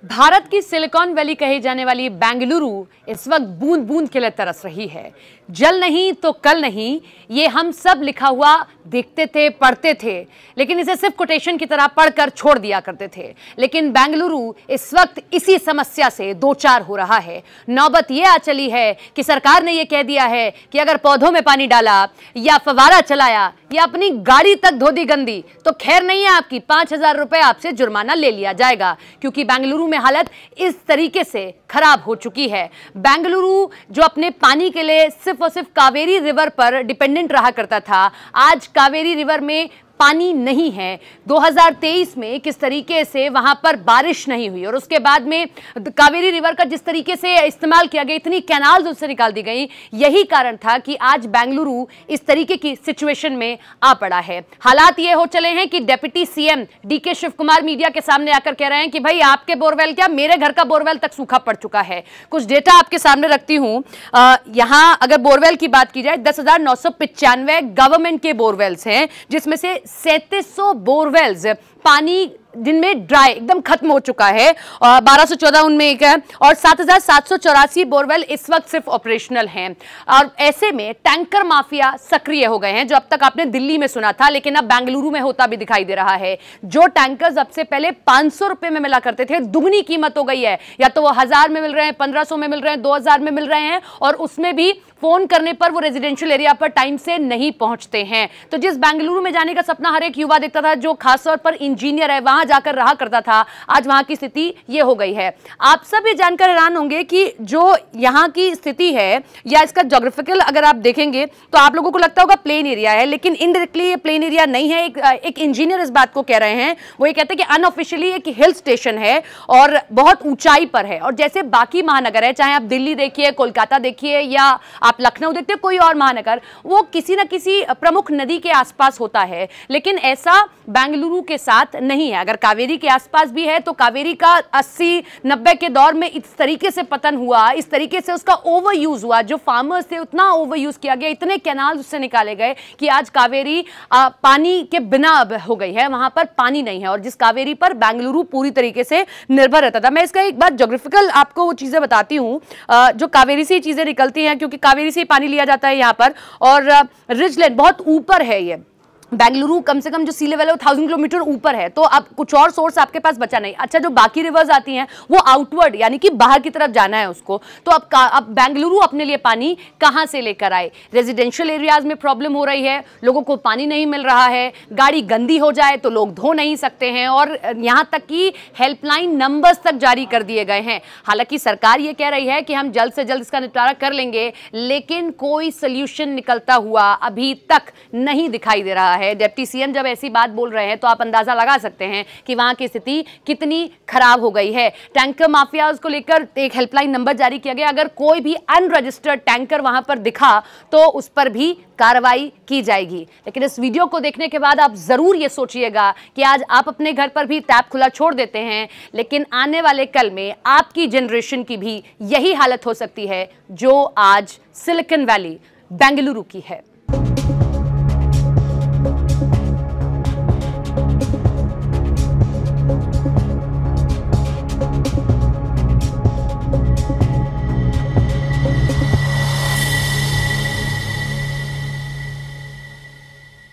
भारत की silicon valley कही जाने वाली बेंगलुरु इस वक्त बूंद बूंद के लिए तरस रही है। जल नहीं तो कल नहीं, ये हम सब लिखा हुआ देखते थे, पढ़ते थे, लेकिन इसे सिर्फ कोटेशन की तरह पढ़कर छोड़ दिया करते थे। लेकिन बेंगलुरु इस वक्त इसी समस्या से दो चार हो रहा है। नौबत ये आ चली है कि सरकार ने यह कह दिया है कि अगर पौधों में पानी डाला या फव्वारा चलाया या अपनी गाड़ी तक धो दी गंदी तो खैर नहीं है, आपकी 5,000 रुपए आपसे जुर्माना ले लिया जाएगा, क्योंकि बेंगलुरु में हालत इस तरीके से खराब हो चुकी है। बेंगलुरु जो अपने पानी के लिए सिर्फ और सिर्फ कावेरी रिवर पर डिपेंडेंट रहा करता था, आज कावेरी रिवर में पानी नहीं है। 2023 में किस तरीके से वहां पर बारिश नहीं हुई और उसके बाद में कावेरी रिवर का जिस तरीके से इस्तेमाल किया गया, इतनी कैनाल्स उससे निकाल दी गई, यही कारण था कि आज बेंगलुरु इस तरीके की सिचुएशन में आ पड़ा है। हालात ये हो चले हैं कि deputy CM DK Shiv Kumar media के सामने आकर कह रहे हैं कि भाई आपके बोरवेल क्या, मेरे घर का बोरवेल तक सूखा पड़ चुका है। कुछ डेटा आपके सामने रखती हूं। यहां अगर बोरवेल की बात की जाए, 10,995 गवर्नमेंट के बोरवेल्स हैं, जिसमें से 3700 बोरवेल्स पानी जिनमें ड्राई एकदम खत्म हो चुका है, 1214 उनमें एक है, और 7,784 बोरवेल इस वक्त सिर्फ ऑपरेशनल हैं। और ऐसे में टैंकर माफिया सक्रिय हो गए हैं, जो अब तक आपने दिल्ली में सुना था लेकिन अब बेंगलुरु में होता भी दिखाई दे रहा है। जो टैंकर्स अब से पहले 500 रुपए में मिला करते थे, दुगनी कीमत हो गई है। या तो वो 1000 में मिल रहे हैं, 1500 में मिल रहे हैं, 2000 में मिल रहे हैं, और उसमें भी फोन करने पर वो रेजिडेंशियल एरिया पर टाइम से नहीं पहुंचते हैं। तो जिस बेंगलुरु में जाने का सपना हर एक युवा देखता था, जो खासतौर पर इंजीनियर है, वहां जाकर रहा करता था, आज वहां की स्थिति ये हो गई है। आप सब ये जानकर हैरान होंगे कि जो यहां की स्थिति है या इसका ज्योग्राफिकल अगर आप देखेंगे तो आप लोगों को लगता होगा प्लेन एरिया है, लेकिन इनडायरेक्टली ये प्लेन एरिया नहीं है। एक इंजीनियर इस बात को कह रहे हैं, वो ये कहते हैं कि अनऑफिशियली एक हिल स्टेशन है और बहुत ऊंचाई पर है। और जैसे बाकी महानगर है, चाहे आप दिल्ली देखिए, कोलकाता देखिए, या आप लखनऊ देखते, कोई और महानगर, वो किसी न किसी प्रमुख नदी के आसपास होता है, लेकिन ऐसा बेंगलुरु के साथ नहीं है। अगर कावेरी के आसपास भी है तो कावेरी का 80-90 के दौर में इस तरीके से पतन हुआ, इस तरीके से उसका ओवर यूज हुआ, जो फार्मर्स थे उतना ओवर यूज किया गया, इतने कैनाल उससे निकाले गए कि आज कावेरी पानी के बिना अब हो गई है, वहां पर पानी नहीं है। और जिस कावेरी पर बेंगलुरु पूरी तरीके से निर्भर रहता था। मैं इसका एक बार ज्योग्राफिकल आपको वो चीजें बताती हूँ, जो कावेरी से चीजें निकलती हैं, क्योंकि कावेरी से पानी लिया जाता है यहाँ पर, और रिजलैंड बहुत ऊपर है। ये बेंगलुरु कम से कम जो सी लेवल है वो 1000 किलोमीटर ऊपर है, तो अब कुछ और सोर्स आपके पास बचा नहीं। अच्छा, जो बाकी रिवर्स आती हैं वो आउटवर्ड यानी कि बाहर की तरफ जाना है उसको, तो अब बेंगलुरु अपने लिए पानी कहां से लेकर आए। रेजिडेंशियल एरियाज में प्रॉब्लम हो रही है, लोगों को पानी नहीं मिल रहा है, गाड़ी गंदी हो जाए तो लोग धो नहीं सकते हैं, और यहां तक कि हेल्पलाइन नंबर्स तक जारी कर दिए गए हैं। हालांकि सरकार ये कह रही है कि हम जल्द से जल्द इसका निपटारा कर लेंगे, लेकिन कोई सोल्यूशन निकलता हुआ अभी तक नहीं दिखाई दे रहा है। डिप्टी सीएम जब ऐसी बात बोल रहे हैं तो आप अंदाजा लगा सकते हैं कि वहां की स्थिति कितनी खराब हो गई है। टैंकर माफिया को लेकर एक हेल्पलाइन नंबर जारी किया गया, अगर कोई भी अनरजिस्टर्ड टैंकर वहां पर दिखा तो उस पर भी कार्रवाई की जाएगी। लेकिन इस वीडियो को देखने के बाद आप जरूर ये सोचिएगा कि आज आप अपने घर पर भी टैप खुला छोड़ देते हैं, लेकिन आने वाले कल में आपकी जनरेशन की भी यही हालत हो सकती है जो आज सिलिकॉन वैली बेंगलुरु की है।